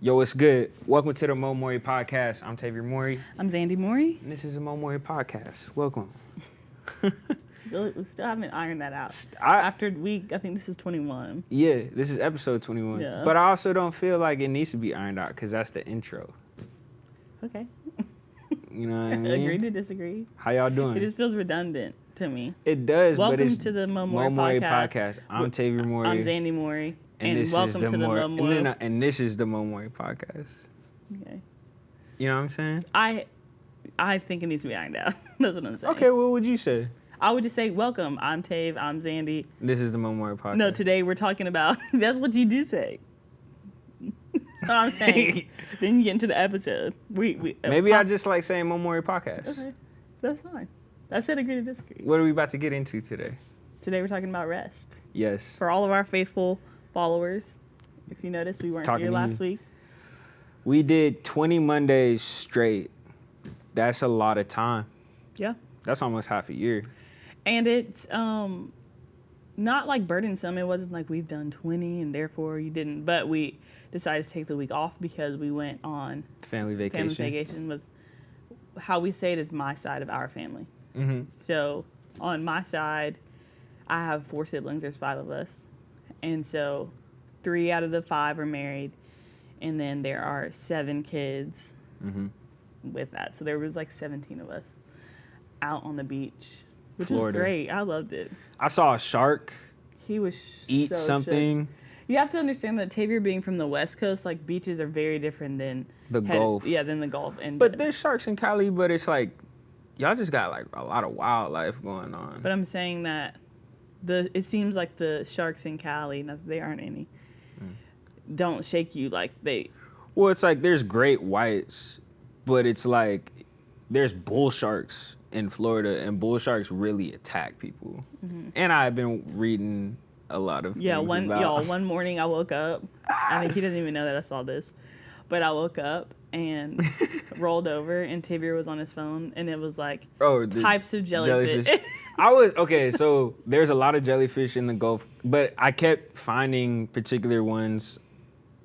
Yo, what's good? Welcome to the Mowry podcast. I'm Tavior Mowry. I'm Zandy Mowry. And this is the Mowry podcast. Welcome. We still haven't ironed that out. After week, I think this is 21. Yeah, this is episode 21. Yeah. But I also don't feel like it needs to be ironed out because that's the intro. Okay. You know what I mean? Agree to disagree. How y'all doing? It just feels redundant to me. It does, Welcome but it's to the Mowry podcast. I'm Tavior Mowry. I'm Zandy Mowry. And this welcome is to the Mowry. And this is the Mowry podcast. Okay. You know what I'm saying? I think it needs to be ironed out. That's what I'm saying. Okay, what would you say? I would just say, welcome. I'm Tave. I'm Zandy. This is the Mowry podcast. No, today we're talking about, that's what you do say. That's what I'm saying. Then you get into the episode. Maybe I just like saying Mowry podcast. Okay, that's fine. I said agree to disagree. What are we about to get into today? Today we're talking about rest. Yes. For all of our faithful followers, if you noticed, we weren't here last week. We did 20 Mondays straight. That's a lot of time. Yeah. That's almost half a year. And it's not like burdensome. It wasn't like we've done 20 and therefore you didn't. But we decided to take the week off because we went on family vacation with, how we say it is my side of our family. Mm-hmm. So on my side, I have 4 siblings. There's 5 of us. And so 3 out of the 5 are married. And then there are 7 kids with that. So there was like 17 of us out on the beach, which Florida. was great. I loved it. I saw a shark He was eat so something. shook. You have to understand that Tavior being from the West Coast, like beaches are very different than The Gulf. Yeah, than the Gulf. But there's sharks in Cali, but it's like, y'all just got like a lot of wildlife going on. But I'm saying that it seems like the sharks in Cali, not that they aren't any, don't shake you like they. Well, it's like there's great whites, but it's like there's bull sharks in Florida, and bull sharks really attack people. Mm-hmm. And I've been reading a lot of things about. One morning I woke up. I think he doesn't even know that I saw this, but I woke up and rolled over, and Tavior was on his phone, and it was like types of jellyfish. So there's a lot of jellyfish in the Gulf, but I kept finding particular ones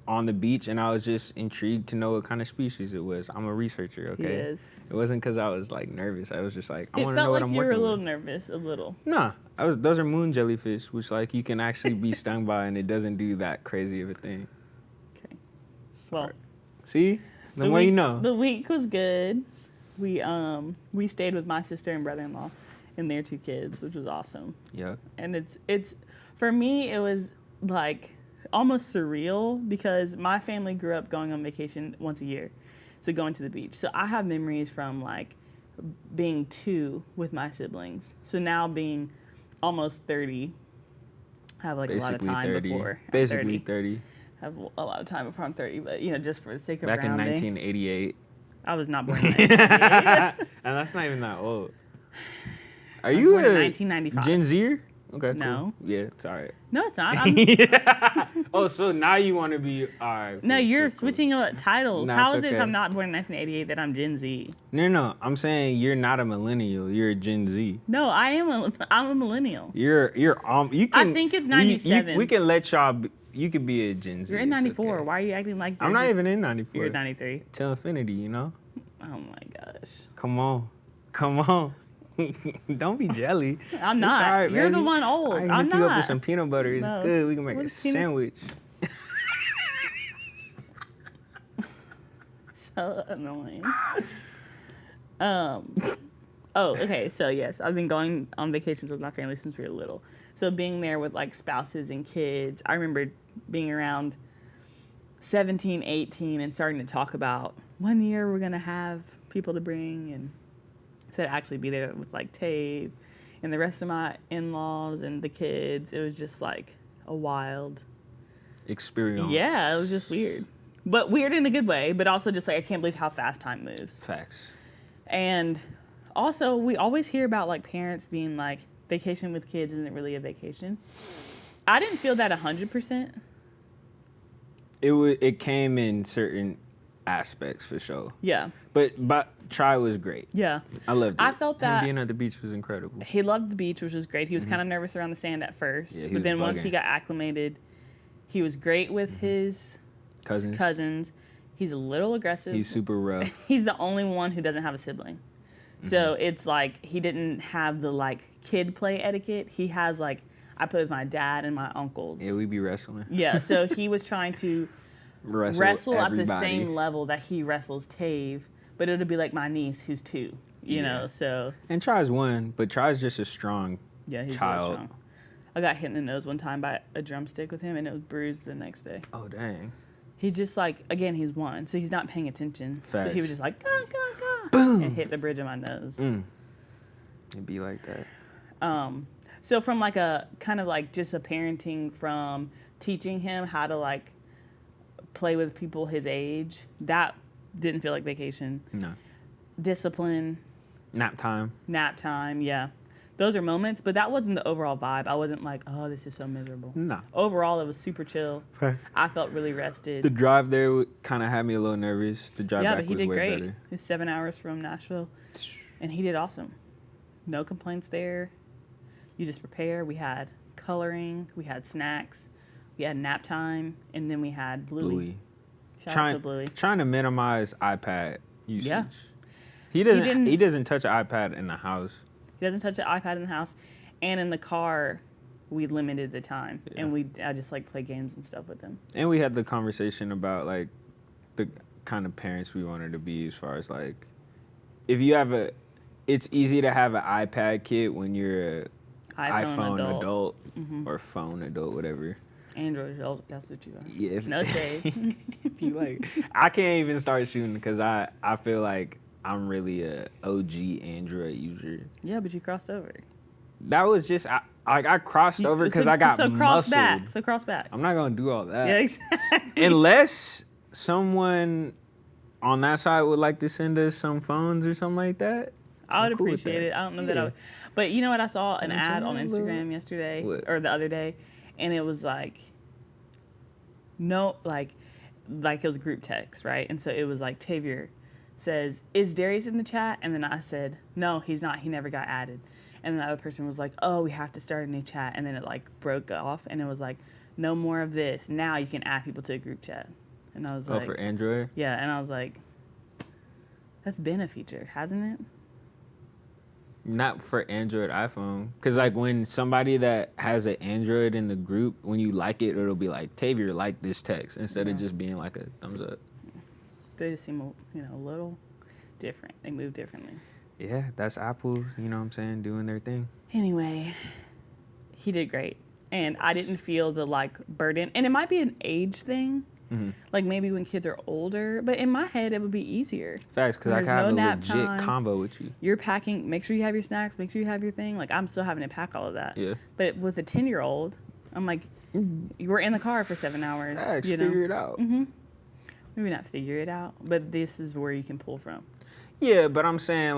on the beach, and I was just intrigued to know what kind of species it was. I'm a researcher, okay? He is. It wasn't because I was like nervous. I was just like, I want to know what I'm working with. It felt like you were a little nervous, a little. Nah, those are moon jellyfish, which like you can actually be stung by, and it doesn't do that crazy of a thing. Okay. Well, see, the more you know. The week was good. We stayed with my sister and brother-in-law and their 2 kids, which was awesome. Yeah. And it's for me it was like almost surreal because my family grew up going on vacation once a year, so going to the beach. So I have memories from like being 2 with my siblings. So now being almost 30, I have like Basically a lot of time 30. before. Basically 30. I have a lot of time before I'm 30, but just for the sake of Back rounding. in 1988. I was not born in 1988. And that's not even that old. Are you born in 1995? Gen Zer? Okay, no. Cool. Yeah, it's all right. No, it's not. Oh, so now you want to be, all right. No, you're switching titles. No, How is okay. it if I'm not born in 1988 that I'm Gen Z? No, I'm saying you're not a millennial. You're a Gen Z. No, I'm a millennial. You can. I think it's 97. We can let y'all. You could be a Gen Z. You're in 94. Okay. Why are you acting like I'm not even in 94. You're 93. Till infinity, you know? Oh my gosh. Come on. Don't be jelly. I'm not. Right, you're the one old. I I'm hook not. you up with some peanut butter. It's good. We can make a sandwich. So annoying. Okay. So yes, I've been going on vacations with my family since we were little. So being there with like spouses and kids, I remember being around 17, 18 and starting to talk about one year we're going to have people to bring, and so to actually be there with like Tave and the rest of my in-laws and the kids. It was just like a wild experience. Yeah, it was just weird. But weird in a good way, but also just like I can't believe how fast time moves. Facts. And also we always hear about like parents being like vacation with kids isn't really a vacation. I didn't feel that 100%. It came in certain aspects for sure. Yeah. But Try was great. Yeah. I loved it. I felt that being at the beach was incredible. He loved the beach, which was great. He was kind of nervous around the sand at first, Yeah, but then once he got acclimated, he was great with his cousins. He's a little aggressive. He's super rough. He's the only one who doesn't have a sibling. So it's like he didn't have the like kid play etiquette. He has like, I play with my dad and my uncles. Yeah, we be wrestling. Yeah, so he was trying to wrestle at the same level that he wrestles Tave, but it'll be like my niece who's 2, you know, so. And Try's 1, but Try's just a strong He's child. really strong. I got hit in the nose one time by a drumstick with him, and it was bruised the next day. Oh, dang. He's just like, again, he's 1, so he's not paying attention. Facts. So he was just like, gah, gah, gah, Boom. and hit the bridge of my nose. It'd be like that. So from like a kind of like just a parenting from teaching him how to like play with people his age, that didn't feel like vacation. No. Discipline. Nap time. Yeah. Those are moments, but that wasn't the overall vibe. I wasn't like, oh, this is so miserable. No. Overall, it was super chill. Okay. I felt really rested. The drive there kind of had me a little nervous. The drive back but he was did way great. better. It's 7 hours from Nashville, and he did awesome. No complaints there. You just prepare. We had coloring. We had snacks. We had nap time, and then we had Bluey. Shout out to Bluey. Trying to minimize iPad usage. Yeah. He doesn't touch an iPad in the house. He doesn't touch the iPad in the house, and in the car, we limited the time, and I just like play games and stuff with him. And we had the conversation about like the kind of parents we wanted to be, as far as like, if you have it's easy to have an iPad kid when you're a iPhone adult or phone adult, whatever. Android adult, that's what you are. Yeah. No shade. If you like, I can't even start shooting because I feel like I'm really a OG Android user. Yeah, but you crossed over. That was just I crossed over because I got muscled. So cross back. I'm not gonna do all that. Yeah, exactly. Unless someone on that side would like to send us some phones or something like that. I would appreciate it. I don't know that I would. But you know what? I saw an ad on Instagram yesterday or the other day, and it was like, no, like it was group text, right? And so it was like, Tavior says, is Darius in the chat? And then I said, no, he's not. He never got added. And the other person was like, oh, we have to start a new chat. And then it like broke off, and it was like, no more of this. Now you can add people to a group chat. And I was like, oh, for Android? Yeah, and I was like, that's been a feature, hasn't it? Not for Android, iPhone. Because, like, when somebody that has an Android in the group, when you like it, it'll be like, Tavior, like this text, instead of just being like a thumbs up. They just seem, a little different. They move differently. Yeah, that's Apple, you know what I'm saying, doing their thing. Anyway, he did great. And I didn't feel the, burden. And it might be an age thing. Mm-hmm. Like, maybe when kids are older. But in my head, it would be easier. Facts, because I can have a legit combo with you. You're packing. Make sure you have your snacks. Make sure you have your thing. Like, I'm still having to pack all of that. Yeah. But with a 10-year-old, I'm like, we're in the car for 7 hours. Facts, figure it out. Mm-hmm. Maybe not figure it out, but this is where you can pull from. Yeah, but I'm saying,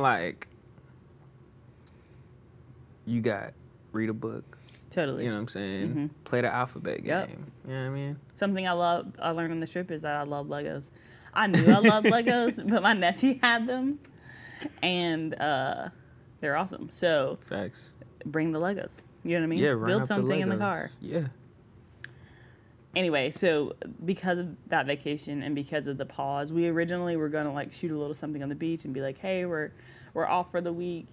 you got read a book. Totally. You know what I'm saying? Mm-hmm. Play the alphabet game. Yep. You know what I mean? Something I learned on this trip is that I love Legos. I knew I loved Legos, but my nephew had them, and they're awesome. So, facts. Bring the Legos. You know what I mean? Yeah, build something in the car. Yeah. Anyway, so because of that vacation and because of the pause, we originally were gonna shoot a little something on the beach and be like, hey, we're off for the week,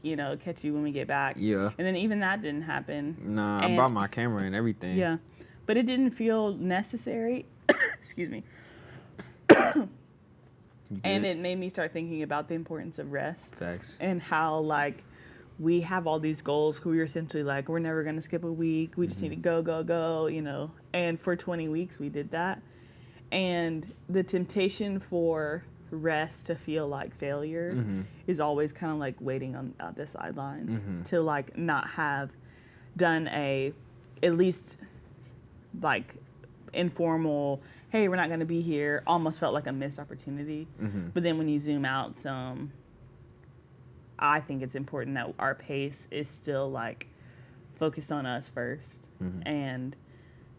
catch you when we get back. Yeah. And then even that didn't happen. Nah, I brought my camera and everything. Yeah. But it didn't feel necessary. Excuse me. And it made me start thinking about the importance of rest. Facts. And how, we have all these goals. We were essentially we're never going to skip a week. We just need to go, go, go, And for 20 weeks, we did that. And the temptation for rest to feel like failure is always kind of waiting on the sidelines to not have done at least informal, hey, we're not going to be here, almost felt like a missed opportunity. But then when you zoom out some, I think it's important that our pace is still focused on us first, and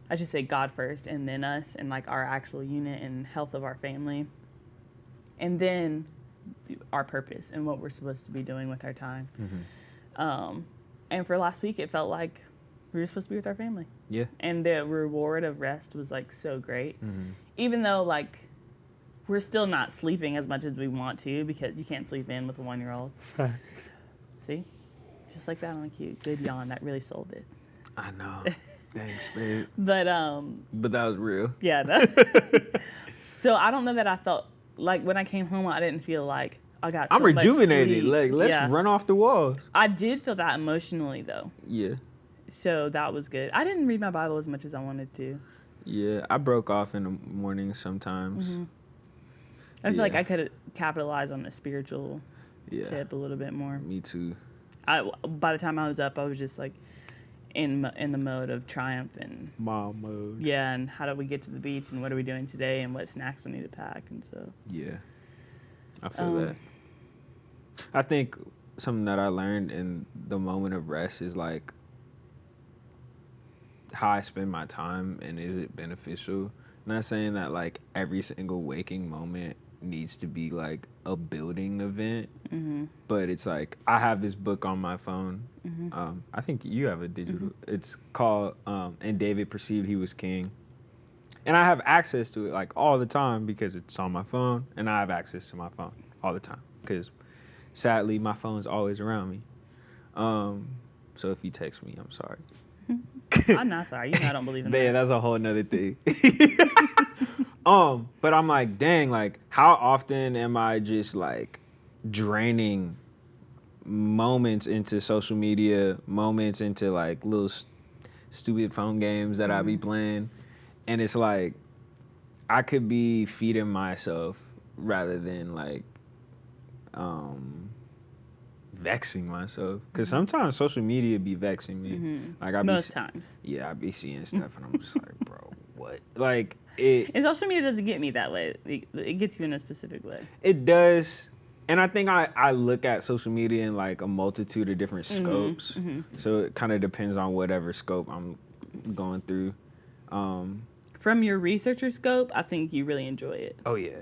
I should say God first, and then us, and our actual unit and health of our family. And then our purpose and what we're supposed to be doing with our time. And for last week, it felt like we're just supposed to be with our family. Yeah. And the reward of rest was like so great. Mm-hmm. Even though like we're still not sleeping as much as we want to because you can't sleep in with a 1-year-old. See? Just like that on a cute. Good yawn. That really sold it. I know. Thanks, babe. But that was real. Yeah. So I don't know that I felt like when I came home, I didn't feel like I got so I'm rejuvenated. much sleep. Like, let's run off the walls. I did feel that emotionally though. Yeah. So that was good. I didn't read my Bible as much as I wanted to. Yeah, I broke off in the morning sometimes. Mm-hmm. I feel like I could capitalize on the spiritual tip a little bit more. Me too. By the time I was up, I was just like in the mode of triumph and mom mode. Yeah, and how do we get to the beach and what are we doing today and what snacks we need to pack and so. Yeah, I feel that. I think something that I learned in the moment of rest is like how I spend my time and is it beneficial. I'm not saying that like every single waking moment needs to be like a building event, but it's like I have this book on my phone. I think you have a digital. It's called And David Perceived He Was King, and I have access to it like all the time because it's on my phone, and I have access to my phone all the time because sadly my phone's always around me. So if you text me, I'm sorry. I'm not sorry. You know I don't believe in that. Yeah, that's a whole nother thing. But I'm like, dang, like, how often am I just like draining moments into social media, moments into like little stupid phone games that I be playing, and it's like I could be feeding myself rather than like vexing myself, because sometimes social media be vexing me. Like most times. Yeah, I be seeing stuff and I'm just like, bro, what? Like it. And social media doesn't get me that way. It gets you in a specific way. It does, and I think I look at social media in like a multitude of different scopes. So it kind of depends on whatever scope I'm going through. From your researcher scope, I think you really enjoy it. Oh yeah.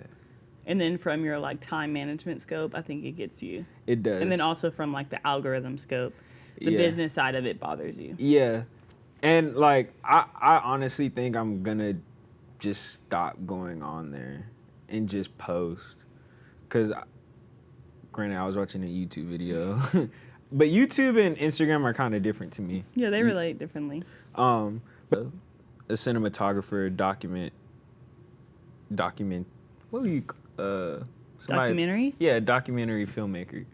And then from your like time management scope, I think it gets you. It does. And then also from like the algorithm scope, the business side of it bothers you. Yeah. And like I honestly think I'm gonna just stop going on there and just post. Cause granted I was watching a YouTube video. But YouTube and Instagram are kind of different to me. Yeah, they relate differently. But a cinematographer what were you Documentary? Yeah, documentary filmmaker.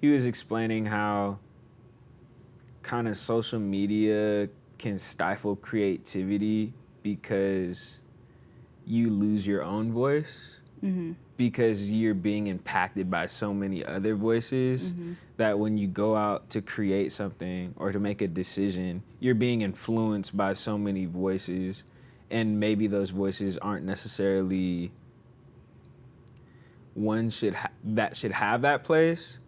He was explaining how kind of social media can stifle creativity because you lose your own voice, because you're being impacted by so many other voices, that when you go out to create something or to make a decision, you're being influenced by so many voices, and maybe those voices aren't necessarily that should have that place,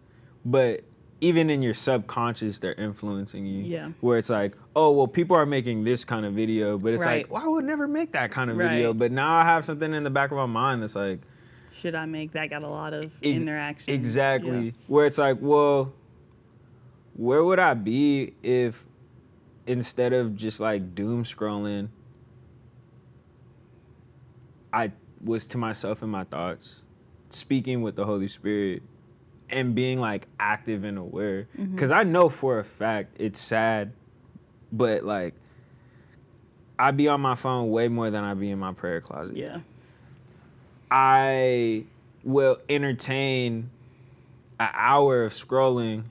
but even in your subconscious, they're influencing you. Yeah. Where it's like, oh, well, people are making this kind of video, but it's Right. like, well, I would never make that kind of video. Right. But now I have something in the back of my mind that's like, should I make that? Got a lot of interactions. Exactly. Yeah. Where it's like, well, where would I be if instead of just like doom scrolling, I was to myself in my thoughts, speaking with the Holy Spirit, and being like active and aware. Because I know for a fact it's sad, but like I be on my phone way more than I be in my prayer closet. Yeah. I will entertain an hour of scrolling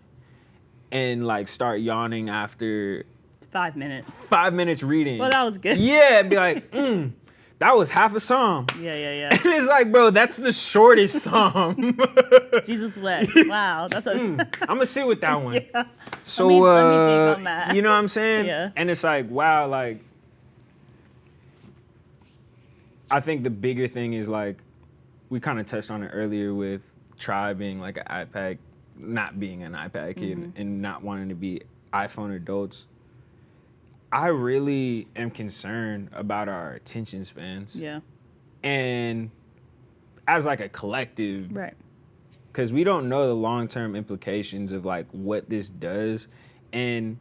and like start yawning after 5 minutes. 5 minutes reading. Well, that was good. Yeah, and be like, that was half a psalm. Yeah. And it's like, bro, that's the shortest psalm. Jesus wept. Wow, that's a. I'm gonna sit with that one. Yeah. So, let me think on that. you know what I'm saying? Yeah. And it's like, wow, like, I think the bigger thing is like, we kind of touched on it earlier with Try being like an iPad, not being an iPad kid and not wanting to be iPhone adults. I really am concerned about our attention spans. Yeah. And as like a collective. Right. Because we don't know the long-term implications of like what this does. And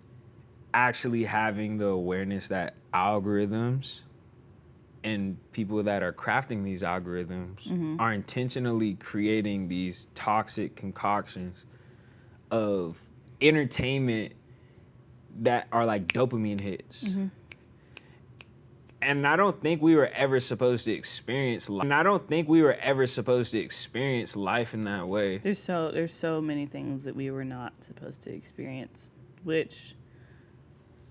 actually having the awareness that algorithms and people that are crafting these algorithms are intentionally creating these toxic concoctions of entertainment that are like dopamine hits. And I don't think we were ever supposed to experience life. Life in that way. There's so many things that we were not supposed to experience, which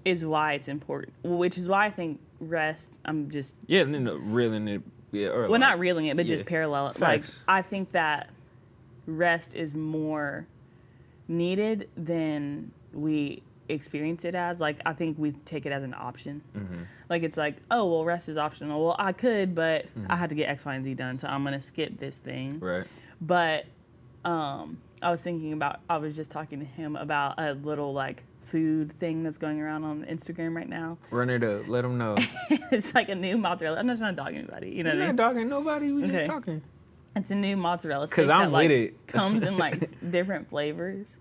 is why it's important. Which is why I think rest. I'm just reeling it. Yeah, or well, not reeling it, but just parallel. Facts. Like I think that rest is more needed than we experience it as. Like I think we take it as an option. Like it's like, oh well, rest is optional. Well, I could, but I had to get X, Y, and Z done, so I'm gonna skip this thing. Right. But I was just talking to him about a little like food thing that's going around on Instagram right now. Run it up. Let them know. It's like a new mozzarella. I'm not trying to dog anybody. You know what I mean? Not dogging nobody. We just talking. It's a new mozzarella stick 'Cause I'm that like with it. comes in like different flavors.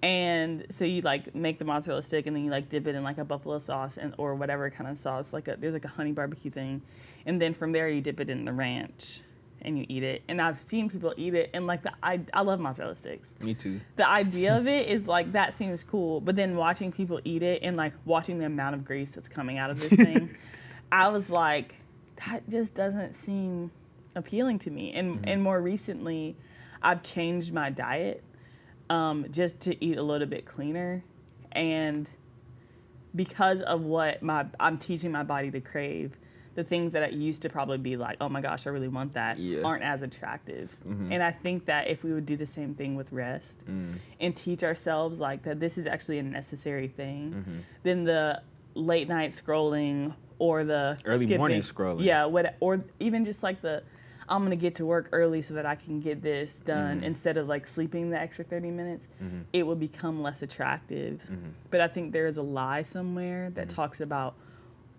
And so you like make the mozzarella stick and then you like dip it in like a buffalo sauce or whatever kind of sauce. There's like a honey barbecue thing. And then from there you dip it in the ranch and you eat it. And I've seen people eat it and like I love mozzarella sticks. Me too. The idea of it is like that seems cool, but then watching people eat it and like watching the amount of grease that's coming out of this thing, I was like, that just doesn't seem appealing to me. And more recently, I've changed my diet just to eat a little bit cleaner, and because of what I'm teaching my body to crave, the things that I used to probably be like, oh my gosh, I really want that, aren't as attractive. And I think that if we would do the same thing with rest and teach ourselves like that this is actually a necessary thing, then the late night scrolling or the early morning scrolling. Or even just like I'm gonna get to work early so that I can get this done instead of like sleeping the extra 30 minutes, it will become less attractive. But I think there is a lie somewhere that talks about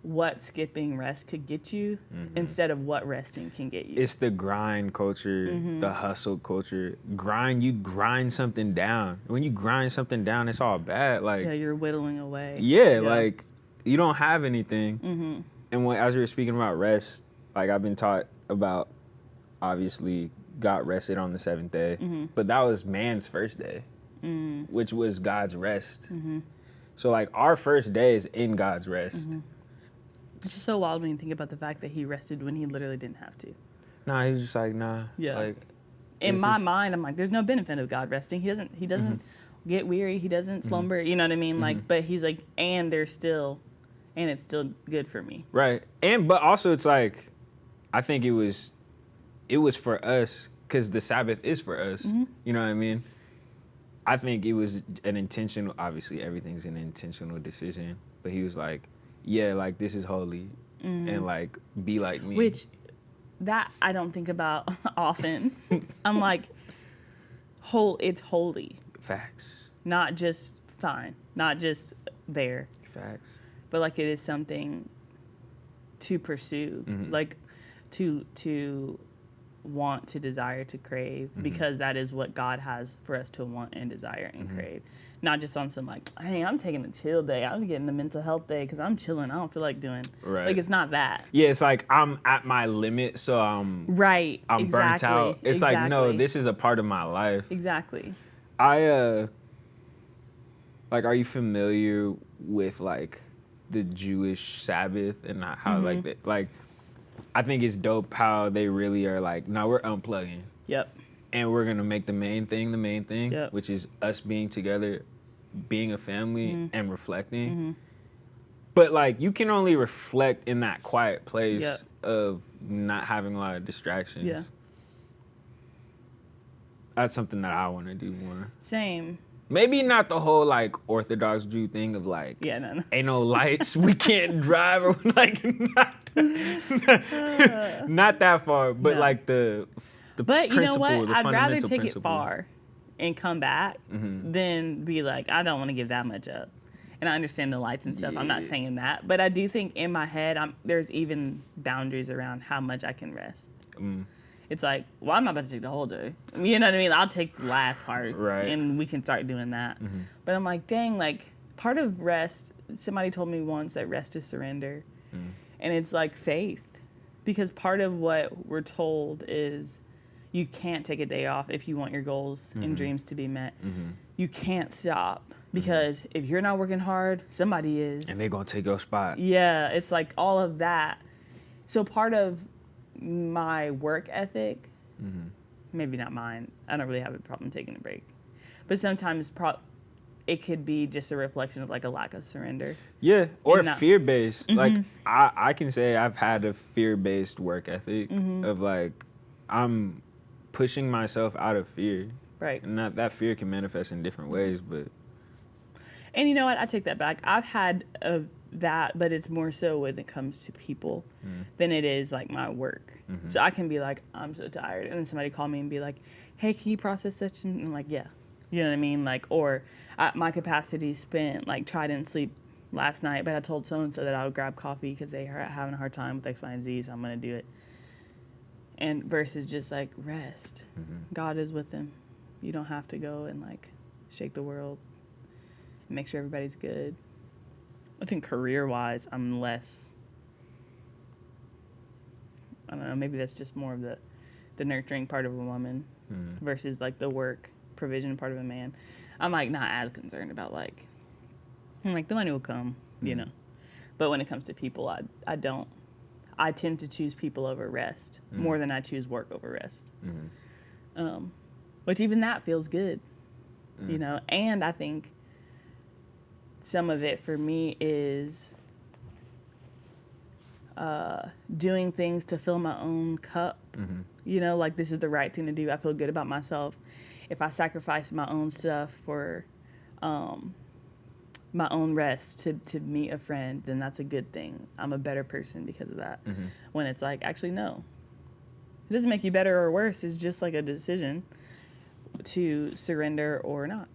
what skipping rest could get you instead of what resting can get you. It's the grind culture, the hustle culture. You grind something down. When you grind something down, it's all bad. Like you're whittling away. Like you don't have anything. And as we were speaking about rest, like I've been taught about, obviously God rested on the seventh day, but that was man's first day, which was God's rest. So like our first day is in God's rest. It's so wild when you think about the fact that he rested when he literally didn't have to. Nah, he was just like, nah. Yeah. Like, in my mind, I'm like, there's no benefit of God resting. He doesn't get weary. He doesn't slumber. You know what I mean? Like, but he's like, and it's still good for me. Right. But also it's like, I think it was for us because the Sabbath is for us. You know what I mean? I think it was an intentional, obviously everything's an intentional decision, but he was like, yeah, like this is holy and like be like me. Which that I don't think about often. I'm like, it's holy. Facts. Not just fine, not just there. Facts. But like it is something to pursue, like to want, to desire, to crave, because that is what God has for us to want and desire and crave. Not just on some like, hey, I'm taking a chill day. I'm getting a mental health day because I'm chilling. I don't feel like doing. Right. Like it's not that. Yeah, it's like I'm at my limit, so I'm burnt out. It's like, no, this is a part of my life. Exactly. Are you familiar with like the Jewish Sabbath and how like that? Like, I think it's dope how they really are like, no, we're unplugging. Yep. And we're gonna make the main thing, yep. which is us being together, being a family, and reflecting. But like, you can only reflect in that quiet place of not having a lot of distractions. Yeah. That's something that I want to do more. Same. Maybe not the whole like Orthodox Jew thing of like, no. ain't no lights, we can't drive, or like not that far, but like the but you know what? I'd rather take principle. it far and come back than be like, I don't want to give that much up. And I understand the lights and stuff. I'm not saying that, but I do think in my head, there's even boundaries around how much I can rest. It's like, well, I'm not about to take the whole day. You know what I mean? I'll take the last part, right, and we can start doing that. But I'm like, dang, like part of rest, somebody told me once that rest is surrender. And it's like faith. Because part of what we're told is you can't take a day off if you want your goals and dreams to be met. You can't stop. Because if you're not working hard, somebody is. And they're going to take your spot. Yeah, it's like all of that. So part of my work ethic, maybe not mine, I don't really have a problem taking a break. But sometimes it could be just a reflection of like a lack of surrender. Yeah, or fear-based. Like, I can say I've had a fear-based work ethic of like, I'm pushing myself out of fear. Right. And that fear can manifest in different ways, but... And you know what? I take that back. I've had that, but it's more so when it comes to people than it is like my work. So I can be like, I'm so tired. And then somebody call me and be like, hey, can you process such? And I'm like, yeah. You know what I mean? Like, or my capacity spent, like, I didn't sleep last night, but I told so-and-so that I would grab coffee because they are having a hard time with X, Y, and Z, so I'm going to do it. And versus just, like, rest. God is with them. You don't have to go and, like, shake the world. Make sure everybody's good. I think career-wise, I'm less, I don't know, maybe that's just more of the nurturing part of a woman versus like the work provision part of a man. I'm like not as concerned about like, I'm like the money will come, you know. But when it comes to people, I don't. I tend to choose people over rest more than I choose work over rest. Which even that feels good, you know. And I think some of it for me is doing things to fill my own cup. You know, like this is the right thing to do. I feel good about myself. If I sacrifice my own stuff for my own rest to meet a friend, then that's a good thing. I'm a better person because of that. When it's like, actually, no. It doesn't make you better or worse. It's just like a decision to surrender or not.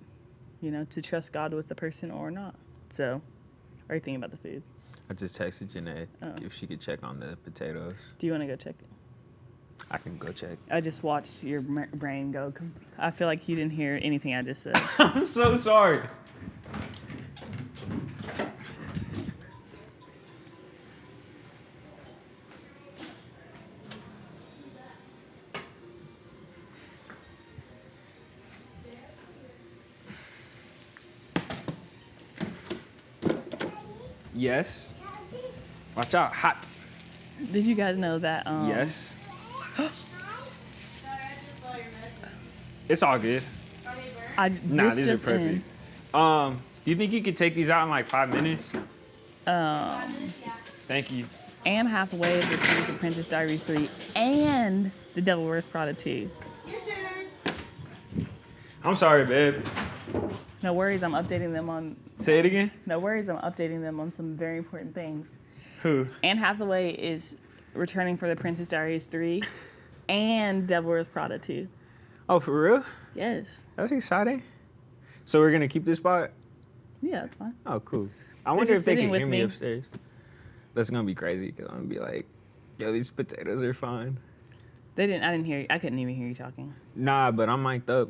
You know, to trust God with the person or not. So, are you thinking about the food? I just texted Janae if she could check on the potatoes. Do you want to go check it? I can go check. I just watched your brain go. I feel like you didn't hear anything I just said. I'm so sorry. Yes. Watch out, hot. Did you guys know that? Yes. It's all good. Nah, these are perfect. Do you think you could take these out in like 5 minutes? Thank you. Anne Hathaway is returning to Princess Diaries 3 and The Devil Wears Prada 2. Your turn. I'm sorry, babe. No worries, I'm updating them on... Say it again? No worries, I'm updating them on some very important things. Who? Anne Hathaway is returning for The Princess Diaries 3 and Devil Wears Prada 2. Oh, for real? Yes. That's exciting. So we're going to keep this spot? Yeah, that's fine. Oh, cool. I wonder if they can hear me me upstairs. That's going to be crazy because I'm going to be like, yo, these potatoes are fine. I didn't hear you. I couldn't even hear you talking. Nah, but I'm mic'd up.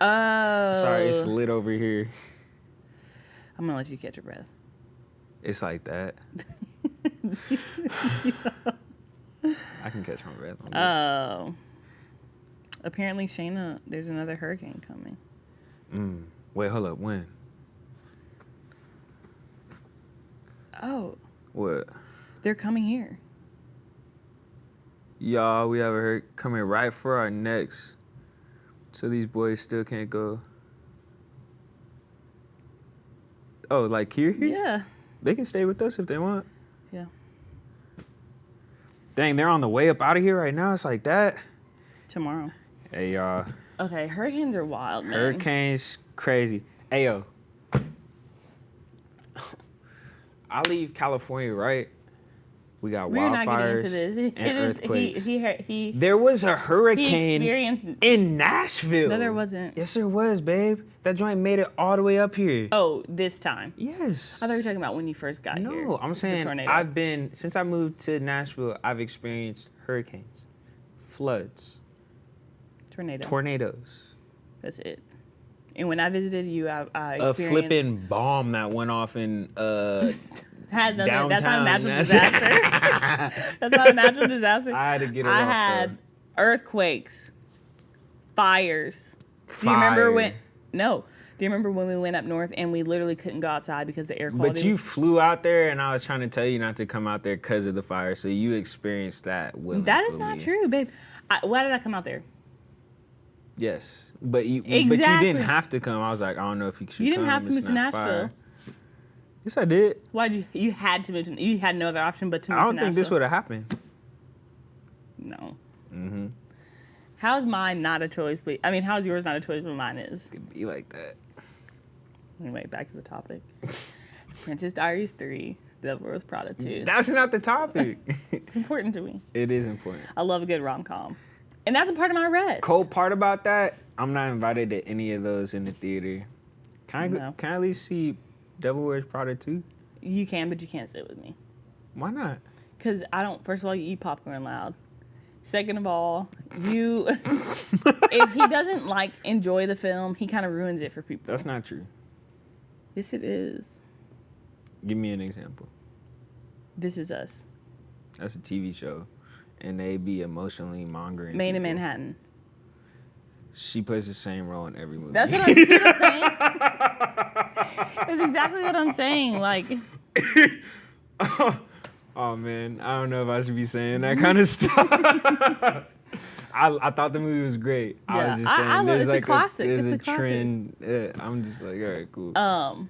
Oh. Sorry, it's lit over here. I'm going to let you catch your breath. It's like that. I can catch my breath. Oh. Apparently, Shayna, there's another hurricane coming. Wait, hold up. When? Oh. What? They're coming here. Y'all, we have a hurricane coming right for our necks. So these boys still can't go. Oh, like here? Yeah. They can stay with us if they want. Yeah. Dang, they're on the way up out of here right now. It's like that. Tomorrow. Hey, y'all. Okay, hurricanes are wild, man. Hurricanes, crazy. Hey, yo. I leave California, right? We got We're not getting wildfires into this. and earthquakes. He There was a hurricane experienced... in Nashville. No, there wasn't. Yes, there was, babe. That joint made it all the way up here. Oh, this time. Yes. I thought you were talking about when you first got here. No, I'm saying since I moved to Nashville, I've experienced hurricanes, floods, Tornadoes. tornadoes. That's it. And when I visited you, I A experienced flipping bomb that went off in that's not a downtown. natural disaster. That's not a natural disaster. I had to get it I off, had though. earthquakes, fires. Do you remember when? Fire. No. Do you remember when we went up north and we literally couldn't go outside because the air quality? But you was, flew out there, and I was trying to tell you not to come out there because of the fire. So you experienced that willingly. that is not true, babe. Why did I come out there? Yes, but you Exactly. didn't have to come. I was like, I don't know if you should. You didn't come. have to It's move to not Nashville. fire. Yes, I did. Why'd you? You had to move to. You had no other option but to move I to don't Nashville. think this would have happened. No. Mm-hmm. How is mine not a choice? But I mean, how is yours not a choice? But mine is. It could be like that. Anyway, back to the topic. Princess Diaries 3, Devil Wears Prada 2. That's not the topic. It's important to me. It is important. I love a good rom-com. And that's a part of my rest. Cold part about that, I'm not invited to any of those in the theater. Can I at least see Devil Wears Prada 2? You can, but you can't sit with me. Why not? Because I don't, first of all, you eat popcorn loud. Second of all, you, if he doesn't, like, enjoy the film, he kind of ruins it for people. That's not true. Yes, it is. Give me an example. This Is Us. That's a TV show. And they be emotionally mongering. Maid in people. Manhattan. She plays the same role in every movie. That's what I'm saying. That's exactly what I'm saying. Like, oh man, I don't know if I should be saying that kind of stuff. I thought the movie was great. I Yeah. was just saying, I love there's it's a like classic. there's It's a a classic. trend. I'm just like, all right, cool.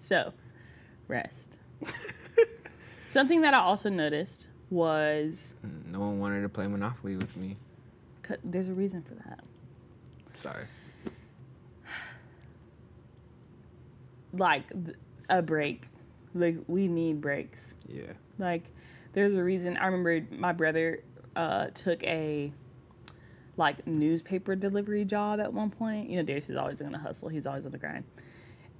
So, rest. Something that I also noticed was, No one wanted to play Monopoly with me. there's a reason for that. Sorry. Like, a break. Like, we need breaks. Yeah. Like, there's a reason. I remember my brother took a, like, newspaper delivery job at one point. You know, Darius is always going to hustle. He's always on the grind.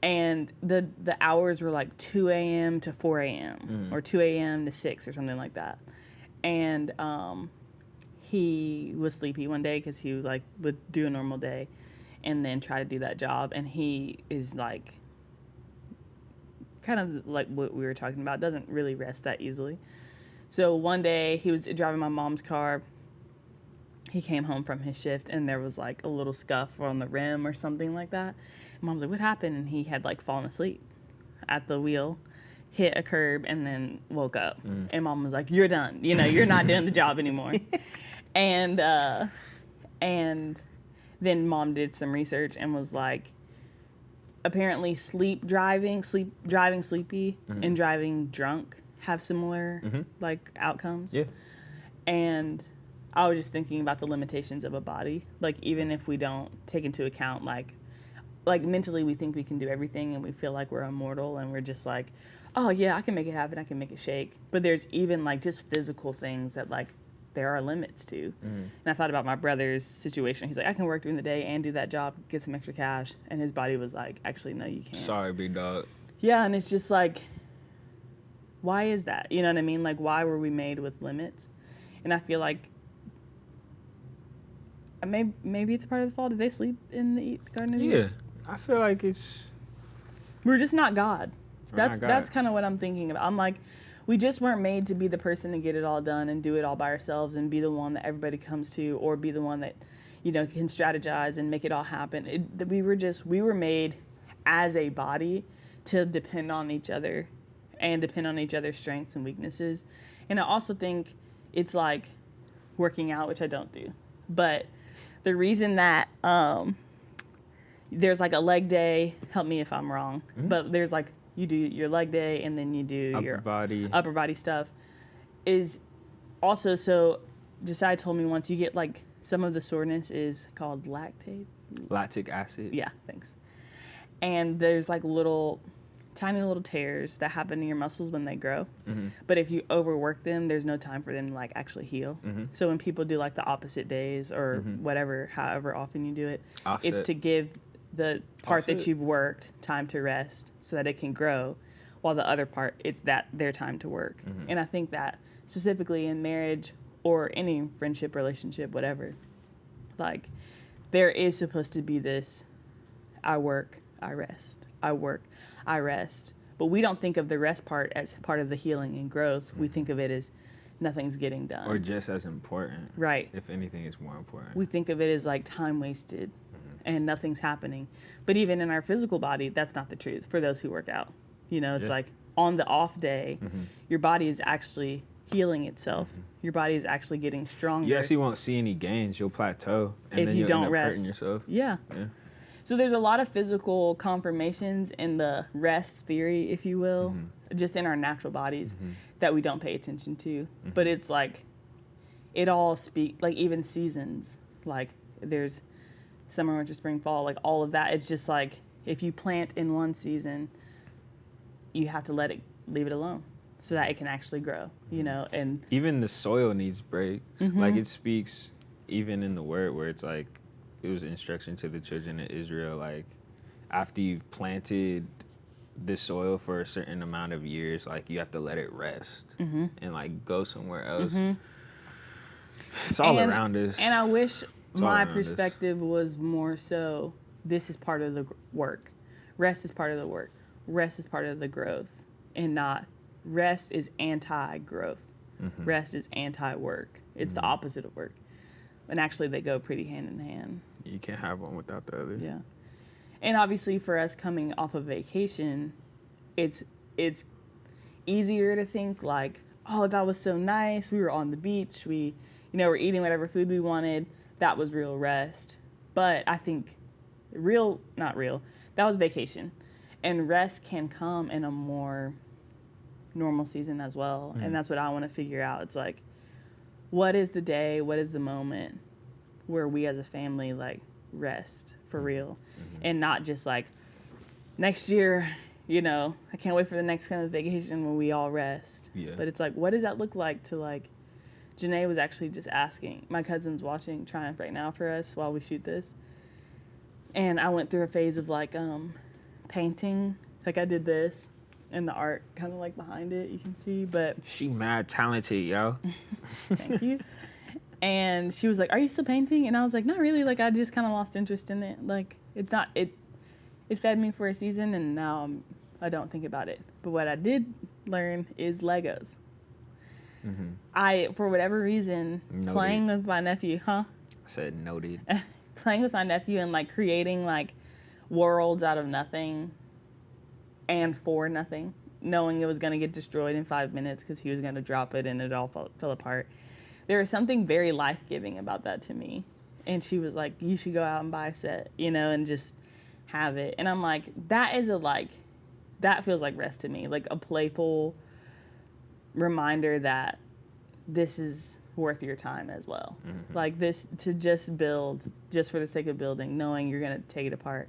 And the hours were like 2 a.m. to 4 a.m. Or 2 a.m. to 6 or something like that. And he was sleepy one day because he like would do a normal day and then try to do that job. And he is like, kind of like what we were talking about, doesn't really rest that easily. So one day he was driving my mom's car. He came home from his shift and there was like a little scuff on the rim or something like that. And Mom's like, what happened? And he had like fallen asleep at the wheel, hit a curb, and then woke up. And Mom was like, you're done. You know, you're not doing the job anymore. And then Mom did some research and was like, apparently driving sleepy and driving drunk have similar like outcomes. Yeah. And I was just thinking about the limitations of a body. Like, even if we don't take into account, like mentally we think we can do everything and we feel like we're immortal and we're just like, oh yeah, I can make it happen, I can make it shake. But there's even like just physical things that like there are limits to. And I thought about my brother's situation. He's like, I can work during the day and do that job, get some extra cash. And his body was like, actually, no, you can't. Sorry, big dog. Yeah, and it's just like, why is that? You know what I mean? Like, why were we made with limits? And I feel like maybe it's part of the fall. Did they sleep in the Garden of Eden? Yeah. I feel like it's... We're just not God. not God. That's kind of what I'm thinking about. I'm like, we just weren't made to be the person to get it all done and do it all by ourselves and be the one that everybody comes to, or be the one that, you know, can strategize and make it all happen. We were made as a body to depend on each other and depend on each other's strengths and weaknesses. And I also think it's like working out, which I don't do. But the reason that there's like a leg day, help me if I'm wrong, but there's like, you do your leg day and then you do your upper body stuff, is also, so Josiah told me once, you get like, some of the soreness is called lactic acid. Yeah, thanks. And there's like tiny little tears that happen in your muscles when they grow. But if you overwork them, there's no time for them to like actually heal. So when people do like the opposite days or whatever, however often you do it, it's to give the part that you've worked time to rest so that it can grow, while the other part, it's that their time to work. And I think that specifically in marriage or any friendship, relationship, whatever, like there is supposed to be this, I work, I rest. I work, I rest. But we don't think of the rest part as part of the healing and growth. We think of it as nothing's getting done. Or just as important. Right. If anything, it's more important. We think of it as like time wasted and nothing's happening. But even in our physical body, that's not the truth for those who work out. You know, it's like on the off day, your body is actually healing itself. Your body is actually getting stronger. You actually won't see any gains. You'll plateau. And if then you you'll don't end up rest. hurting yourself. Yeah. So there's a lot of physical confirmations in the rest theory, if you will, just in our natural bodies that we don't pay attention to. But it's like, it all like even seasons, like there's summer, winter, spring, fall, like all of that. It's just like, if you plant in one season, you have to leave it alone so that it can actually grow, you know, and even the soil needs breaks. Like it speaks even in the word where it's like, it was instruction to the children of Israel, like after you've planted the soil for a certain amount of years, like you have to let it rest and like go somewhere else. It's all around us. And I wish my perspective was more so, this is part of the work. Rest is part of the work. Rest is part of the growth, and not rest is anti-growth. Rest is anti-work. It's the opposite of work. And actually they go pretty hand in hand. You can't have one without the other. Yeah. And obviously for us coming off of vacation, it's easier to think like, oh, that was so nice. We were on the beach. We, we're eating whatever food we wanted. That was real rest. But I think that was vacation. And rest can come in a more normal season as well. And that's what I want to figure out. It's like, what is the day, what is the moment where we as a family like rest for real and not just like next year, I can't wait for the next kind of vacation when we all rest. But it's like, what does that look like to like, Janae was actually just asking, my cousin's watching Triumph right now for us while we shoot this. And I went through a phase of like painting, like I did this. And the art kind of like behind it, you can see, but... She mad talented, yo. Thank you. And she was like, are you still painting? And I was like, not really. Like, I just kind of lost interest in it. Like, it fed me for a season, and now I don't think about it. But what I did learn is Legos. For whatever reason, playing with my nephew, I said noted. Playing with my nephew and, like, creating, like, worlds out of nothing... and for nothing, knowing it was going to get destroyed in 5 minutes because he was going to drop it and it all fell apart. There was something very life-giving about that to me. And she was like, you should go out and buy a set, and just have it. And I'm like, that feels like rest to me, like a playful reminder that this is worth your time as well. Like this, to just build, just for the sake of building, knowing you're going to take it apart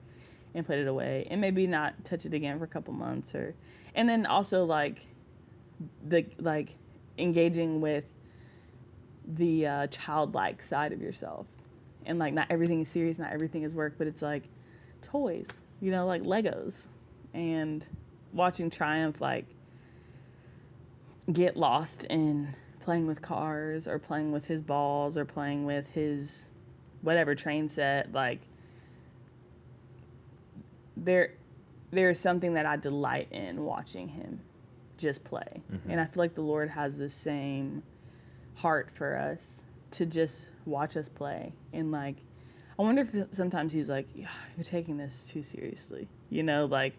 and put it away and maybe not touch it again for a couple months and then also like engaging with the childlike side of yourself and like not everything is serious, not everything is work, but it's like toys, like Legos, and watching Triumph like get lost in playing with cars or playing with his balls or playing with his whatever train set, like there's something that I delight in watching him just play. And I feel like the Lord has the same heart for us to just watch us play. And like, I wonder if sometimes he's like, yeah, you're taking this too seriously, like,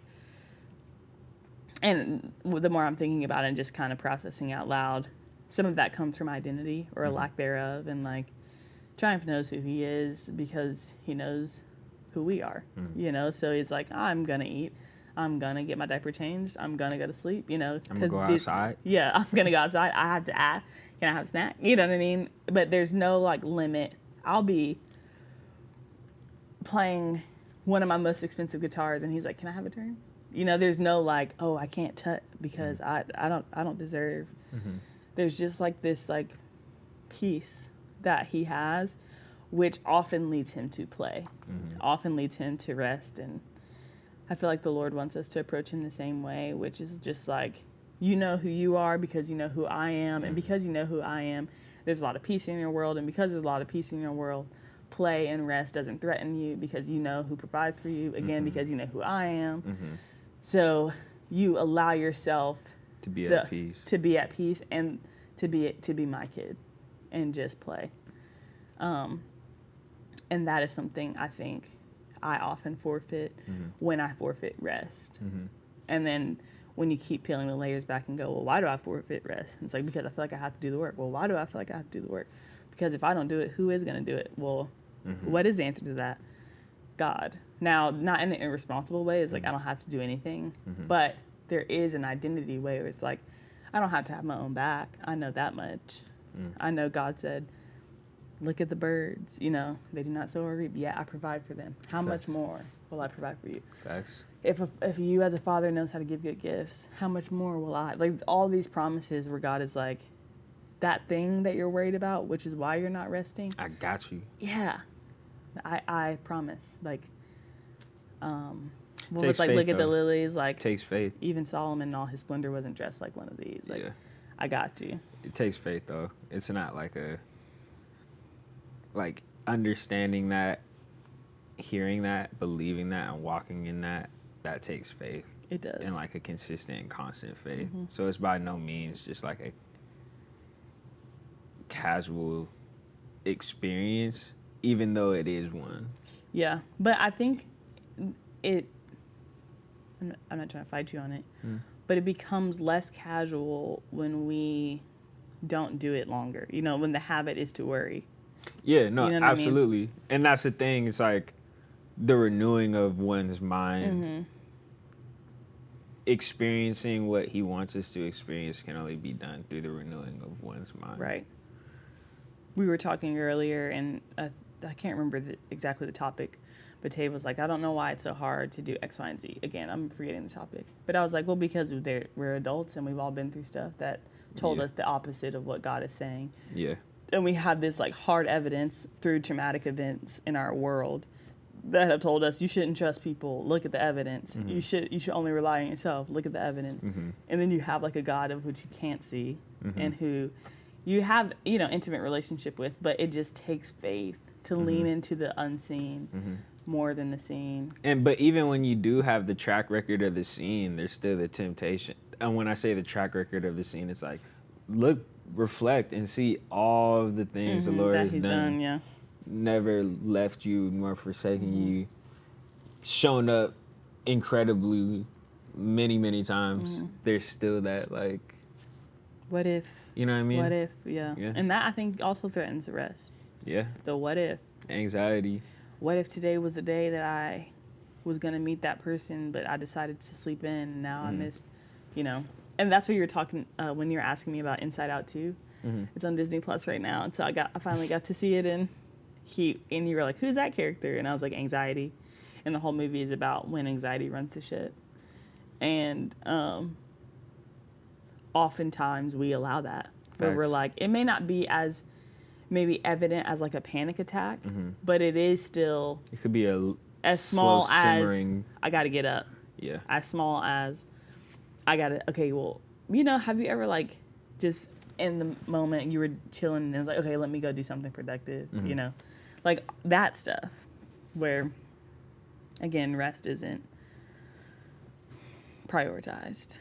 and the more I'm thinking about it and just kind of processing out loud, some of that comes from identity or a lack thereof. And like, Triumph knows who he is because he knows who we are, so he's like, I'm gonna eat, I'm gonna get my diaper changed, I'm gonna go to sleep, I'm gonna go outside. I'm gonna go outside. I have to ask, can I have a snack? You know what I mean? But there's no like limit. I'll be playing one of my most expensive guitars and he's like, can I have a turn? There's no like, oh, I can't touch because I don't deserve. There's just like this like peace that he has, which often leads him to play, often leads him to rest. And I feel like the Lord wants us to approach him the same way, which is just like, who you are because you know who I am. And because you know who I am, there's a lot of peace in your world. And because there's a lot of peace in your world, play and rest doesn't threaten you because you know who provides for you, again, because you know who I am. So you allow yourself To be at peace. To be at peace and to be my kid and just play. And that is something I think I often forfeit when I forfeit rest. And then when you keep peeling the layers back and go, well, why do I forfeit rest? And it's like, because I feel like I have to do the work. Well, why do I feel like I have to do the work? Because if I don't do it, who is going to do it? Well, what is the answer to that? God. Now, not in an irresponsible way. It's like, I don't have to do anything. But there is an identity way where it's like, I don't have to have my own back. I know that much. I know God said, look at the birds. You know, they do not sow or reap. Yeah, I provide for them. How much more will I provide for you? Facts. If you as a father knows how to give good gifts, how much more will I? Like, all these promises where God is like, that thing that you're worried about, which is why you're not resting. I got you. Yeah. I promise. Like, well, Takes it's like, faith, look at the though. lilies. Like, Takes faith. even Solomon in all his splendor wasn't dressed like one of these. Like, Yeah. I got you. It takes faith, though. It's not like understanding that, hearing that, believing that, and walking in that. That takes faith. It does. And like a consistent and constant faith. So it's by no means just like a casual experience, even though it is one. Yeah, but I think I'm not trying to fight you on it, but it becomes less casual when we don't do it longer. You know, when the habit is to worry. Yeah, no, You know what I mean? absolutely. And that's the thing. It's like the renewing of one's mind. Experiencing what he wants us to experience can only be done through the renewing of one's mind. Right. We were talking earlier, and I can't remember exactly the topic, but Tav was like, I don't know why it's so hard to do X, Y, and Z. Again, I'm forgetting the topic. But I was like, well, because we're adults and we've all been through stuff that told us the opposite of what God is saying. Yeah. And we have this like hard evidence through traumatic events in our world that have told us you shouldn't trust people. Look at the evidence. You should only rely on yourself. Look at the evidence. And then you have like a God of which you can't see and who you have, you know, intimate relationship with, but it just takes faith to lean into the unseen more than the seen. But even when you do have the track record of the scene, there's still the temptation. And when I say the track record of the scene, it's like, look, reflect and see all of the things the Lord that has he's done. Yeah. Never left you nor forsaken you. Shown up incredibly many times. There's still that, like, What if? you know what I mean? What if? Yeah. And that I think also threatens the rest. Yeah. The what if? Anxiety. What if today was the day that I was going to meet that person, but I decided to sleep in and now I missed, you know. And that's what you were talking when you were asking me about Inside Out 2. It's on Disney Plus right now. And so I finally got to see it, and you were like, who's that character? And I was like, anxiety. And the whole movie is about when anxiety runs to shit. And oftentimes we allow that. Where we're like, it may not be as maybe evident as like a panic attack, but it is still It could be as small slow as simmering. I got to get up. Yeah. As small as I got to, okay, well, you know, have you ever like just in the moment you were chilling and it was like, okay, let me go do something productive, you know? Like that stuff where, again, rest isn't prioritized.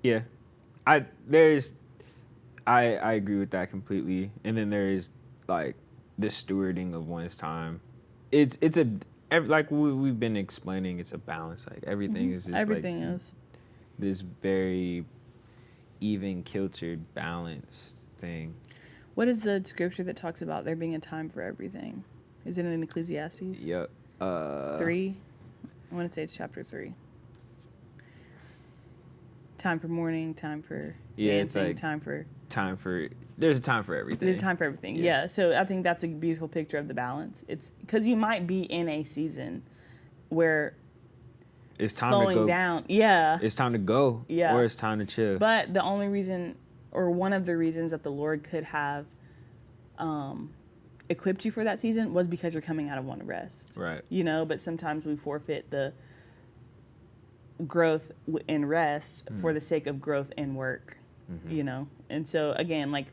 Yeah. I agree with that completely. And then there is like the stewarding of one's time. It's like we've been explaining, it's a balance. Like everything is just Everything like is. this very even kiltered, balanced thing. What is the scripture that talks about there being a time for everything? Is it in Ecclesiastes? Yep. 3? I want to say it's chapter 3. Time for mourning, time for It's dancing, like there's a time for everything. There's a time for everything. Yeah. So I think that's a beautiful picture of the balance. It's because you might be in a season where It's time slowing to go. down. Yeah. It's time to go. Yeah. Or it's time to chill. But the only reason, or one of the reasons that the Lord could have equipped you for that season was because you're coming out of one rest. Right. You know, but sometimes we forfeit the growth in rest for the sake of growth in work. you know? And so, again, like,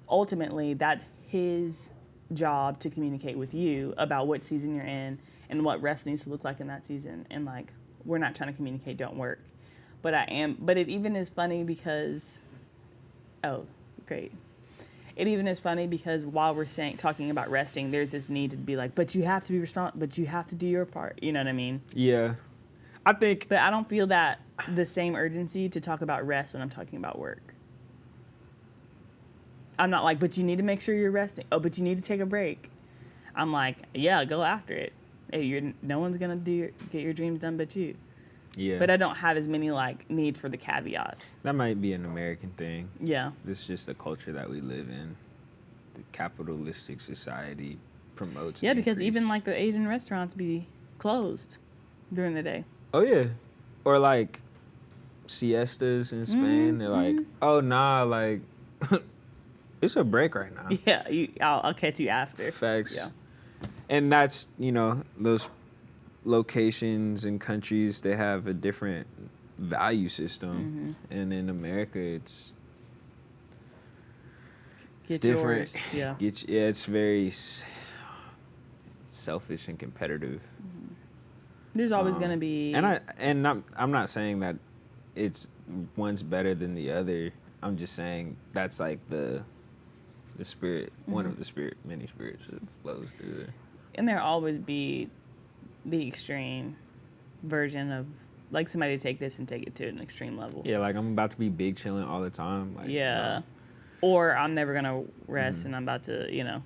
ultimately, that's his job to communicate with you about what season you're in and what rest needs to look like in that season. And, like, we're not trying to communicate, don't work. But it even is funny because, oh, great. It even is funny because while we're talking about resting, there's this need to be like, but you have to be responsible, but you have to do your part. You know what I mean? Yeah. I think. But I don't feel that the same urgency to talk about rest when I'm talking about work. I'm not like, but you need to make sure you're resting. Oh, but you need to take a break. I'm like, yeah, go after it. Hey, no one's gonna get your dreams done but you. Yeah. But I don't have as many like need for the caveats. That might be an American thing. Yeah. This is just the culture that we live in. The capitalistic society promotes. Yeah, because increase. even like the Asian restaurants be closed during the day. Oh yeah, or like siestas in Spain. They're like, oh nah, like it's a break right now. Yeah, I'll catch you after. Facts. Yeah. And that's, those locations and countries, they have a different value system. And in America, it's different. Yours. Yeah. It's very selfish and competitive. There's always gonna be. And I'm not saying that it's one's better than the other. I'm just saying that's like the spirit, one of the many spirits that flows through there. And there'll always be the extreme version of like somebody to take this and take it to an extreme level. Yeah, like I'm about to be big chilling all the time. Like, yeah. Or I'm never gonna rest and I'm about to,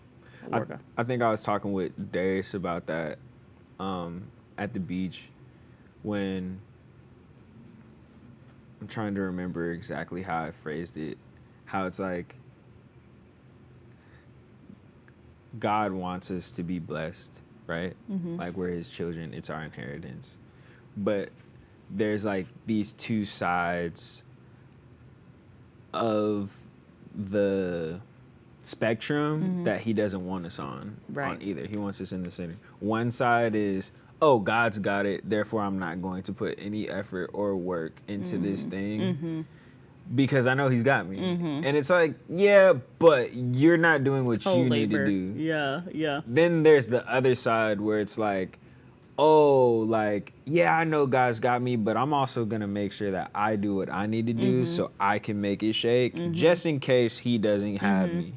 work. I think I was talking with Darius about that at the beach when I'm trying to remember exactly how I phrased it. How it's like God wants us to be blessed, right? Like we're his children, it's our inheritance. But there's like these two sides of the spectrum that he doesn't want us on either. He wants us in the center. One side is, oh, God's got it, therefore I'm not going to put any effort or work into this thing because I know he's got me. And it's like, yeah, but you're not doing what you need to do. Yeah. Then there's the other side where it's like, oh, like, yeah, I know God's got me, but I'm also going to make sure that I do what I need to do so I can make it shake just in case he doesn't have me.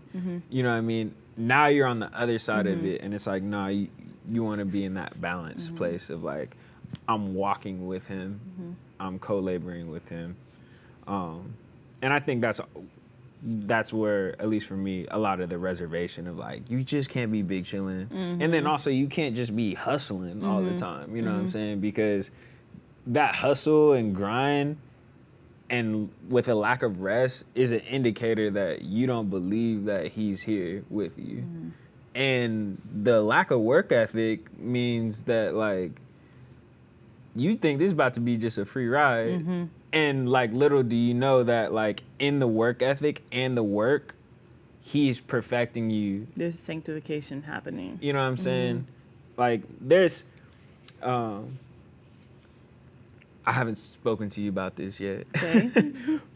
You know what I mean? Now you're on the other side of it, and it's like, no, you want to be in that balanced place of like, I'm walking with him, I'm co-laboring with him. And I think that's where, at least for me, a lot of the reservation of like, you just can't be big chilling. And then also you can't just be hustling all the time. You know what I'm saying? Because that hustle and grind and with a lack of rest is an indicator that you don't believe that he's here with you. And the lack of work ethic means that like, you think this is about to be just a free ride. And like, little do you know that like in the work ethic and the work, he's perfecting you. There's sanctification happening. You know what I'm saying? Like there's, I haven't spoken to you about this yet. Okay.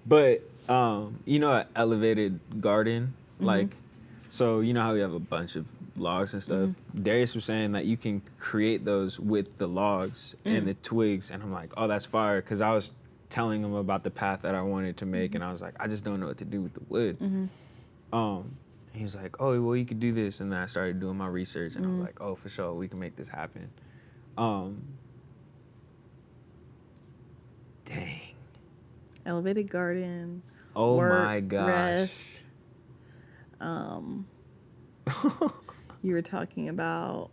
But, an elevated garden, like, so you know how we have a bunch of logs and stuff? Darius was saying that you can create those with the logs and the twigs. And I'm like, oh, that's fire. Because I was telling him about the path that I wanted to make. And I was like, I just don't know what to do with the wood. He was like, oh, well, you could do this. And then I started doing my research. And I was like, oh, for sure, we can make this happen. Dang. Elevated garden. Oh, work, my gosh. Rest. You were talking about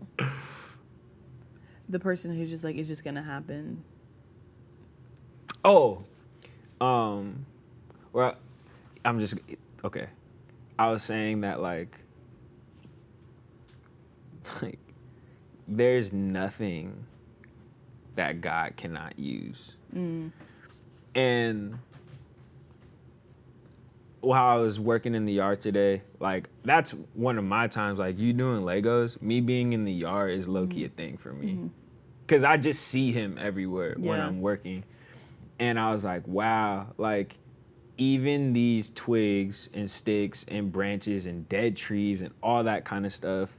the person who's just like, it's just gonna happen. Oh, well, okay. I was saying that like there's nothing that God cannot use. And while I was working in the yard today, like that's one of my times, like you doing Legos, me being in the yard is low-key a thing for me. Cause I just see him everywhere when I'm working. And I was like, wow, like even these twigs and sticks and branches and dead trees and all that kind of stuff,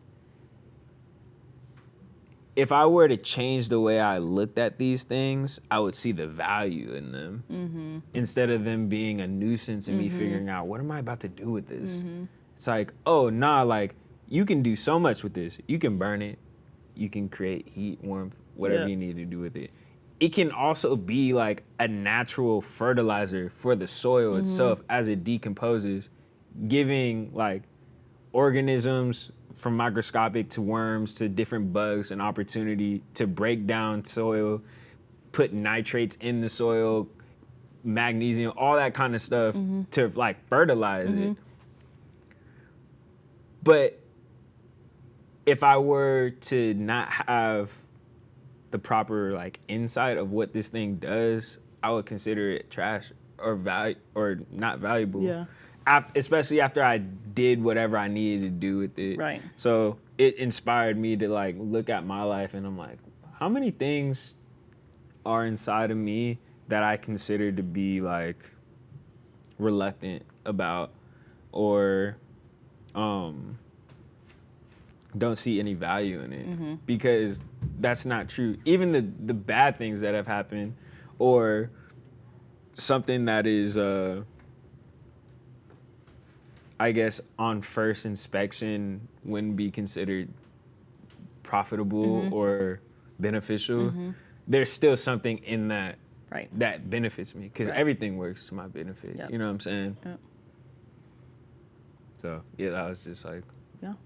if I were to change the way I looked at these things, I would see the value in them instead of them being a nuisance and me figuring out, what am I about to do with this? It's like, oh, nah, like, you can do so much with this. You can burn it. You can create heat, warmth, whatever you need to do with it. It can also be like a natural fertilizer for the soil itself as it decomposes, giving like organisms from microscopic to worms to different bugs an opportunity to break down soil, put nitrates in the soil, magnesium, all that kind of stuff to like fertilize it. But if I were to not have the proper like insight of what this thing does, I would consider it trash or or not valuable. Yeah. Especially after I did whatever I needed to do with it. Right. So it inspired me to like look at my life and I'm like, how many things are inside of me that I consider to be like reluctant about or don't see any value in it because that's not true. Even the bad things that have happened or something that is I guess on first inspection wouldn't be considered profitable or beneficial. There's still something in that that benefits me because everything works to my benefit. Yep. You know what I'm saying? Yep. So yeah, that was just like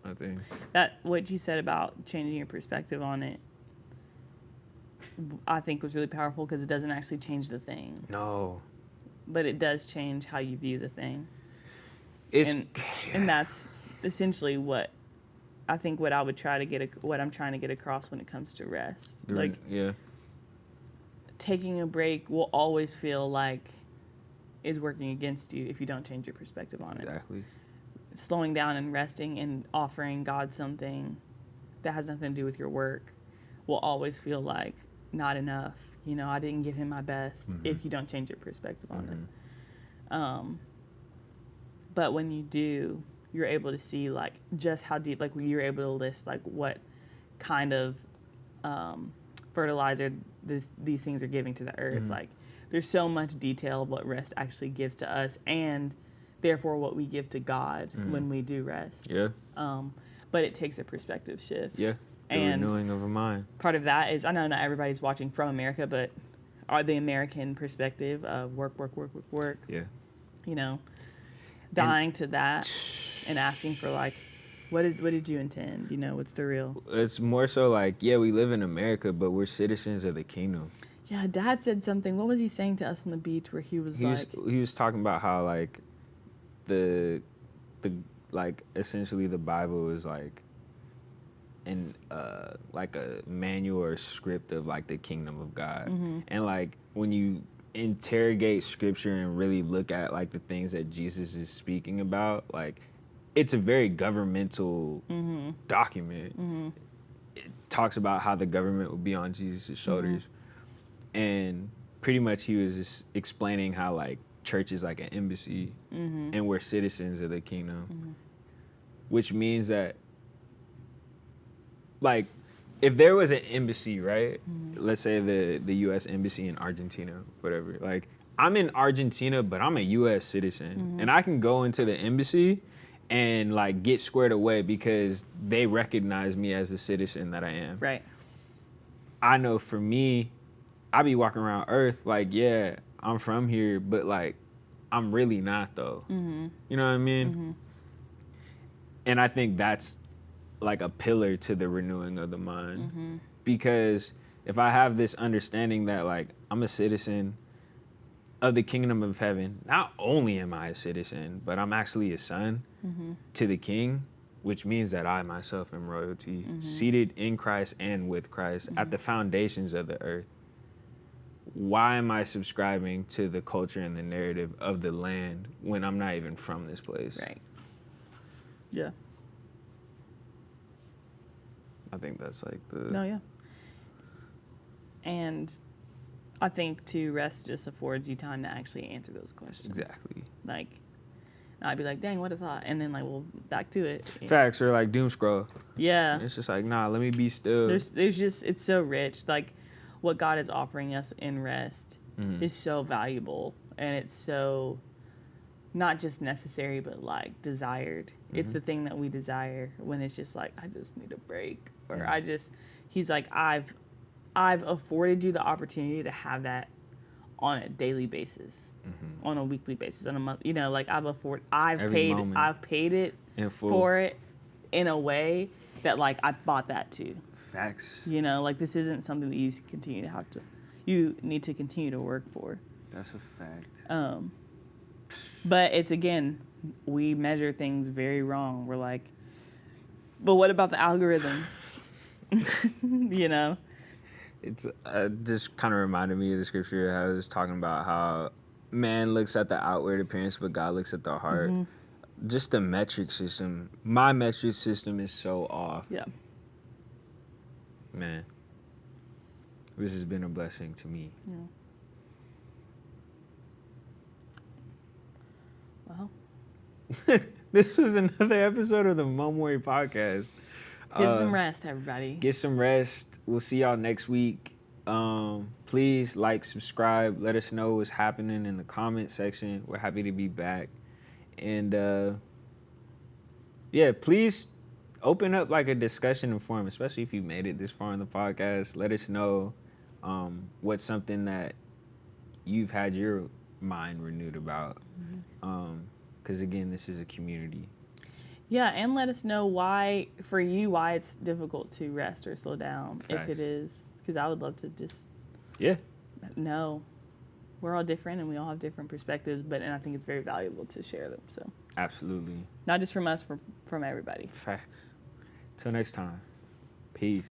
my thing. That what you said about changing your perspective on it, I think was really powerful because it doesn't actually change the thing. No. But it does change how you view the thing. And that's essentially what I think what I would try to what I'm trying to get across when it comes to rest. Like taking a break will always feel like is working against you if you don't change your perspective on it. Exactly. Slowing down and resting and offering God something that has nothing to do with your work will always feel like not enough. You know, I didn't give him my best if you don't change your perspective on it. But when you do, you're able to see like just how deep, like you're able to list like what kind of fertilizer these things are giving to the earth. Like there's so much detail of what rest actually gives to us and therefore what we give to God when we do rest. Yeah. But it takes a perspective shift. Yeah. The renewing of a mind. Part of that is, I know not everybody's watching from America, but the American perspective of work. Yeah. You know, dying to that and asking for like, what did you intend? You know, what's the real? It's more so like, yeah, we live in America, but we're citizens of the kingdom. Yeah, Dad said something. What was he saying to us on the beach where he was he was talking about how like the like essentially the Bible is like in like a manual or script of like the kingdom of God. And like when you interrogate scripture and really look at like the things that Jesus is speaking about, like it's a very governmental document. It talks about how the government will be on Jesus' shoulders. And pretty much he was just explaining how like church is like an embassy and we're citizens of the kingdom. Which means that like if there was an embassy, right? Let's say the US embassy in Argentina, whatever. Like I'm in Argentina, but I'm a US citizen and I can go into the embassy and like get squared away because they recognize me as the citizen that I am. Right. I know for me, I be walking around Earth like, yeah, I'm from here, but like I'm really not though. You know what I mean? And I think that's like a pillar to the renewing of the mind. Because if I have this understanding that like I'm a citizen of the kingdom of heaven, not only am I a citizen, but I'm actually a son to the king, which means that I myself am royalty, seated in Christ and with Christ at the foundations of the earth. Why am I subscribing to the culture and the narrative of the land when I'm not even from this place? Right. Yeah. I think that's like the... No, yeah. And I think too, rest just affords you time to actually answer those questions. Exactly. Like, I'd be like, dang, what a thought. And then, like, well, back to it. Facts are like doom scroll. Yeah. It's just like, nah, let me be still. There's just, it's so rich. Like, what God is offering us in rest is so valuable. And it's so not just necessary, but like desired. It's the thing that we desire when it's just like, I just need a break. Or he's like, I've afforded you the opportunity to have that on a daily basis, on a weekly basis, on a month. You know, like I've paid it for it in a way that like I bought that too. Facts. You know, like this isn't something that you need to continue to work for. That's a fact. But it's, again, we measure things very wrong. We're like, but what about the algorithm? You know? It's just kind of reminded me of the scripture. I was talking about how man looks at the outward appearance, but God looks at the heart. Just the metric system. My metric system is so off. Yeah. Man, this has been a blessing to me. Yeah. Well, This was another episode of the Mowry podcast. get some rest, everybody. Get some rest. We'll see y'all next week. Please like, subscribe. Let us know what's happening in the comment section. We're happy to be back. And yeah, please open up like a discussion forum, especially if you made it this far in the podcast. Let us know what's something that you've had your mind renewed about. Because again, this is a community. Yeah, and let us know why it's difficult to rest or slow down. Facts. If it is, because I would love to just Yeah. know. We're all different and we all have different perspectives, and I think it's very valuable to share them. So Absolutely. not just from us, from everybody. Facts. Till next time. Peace.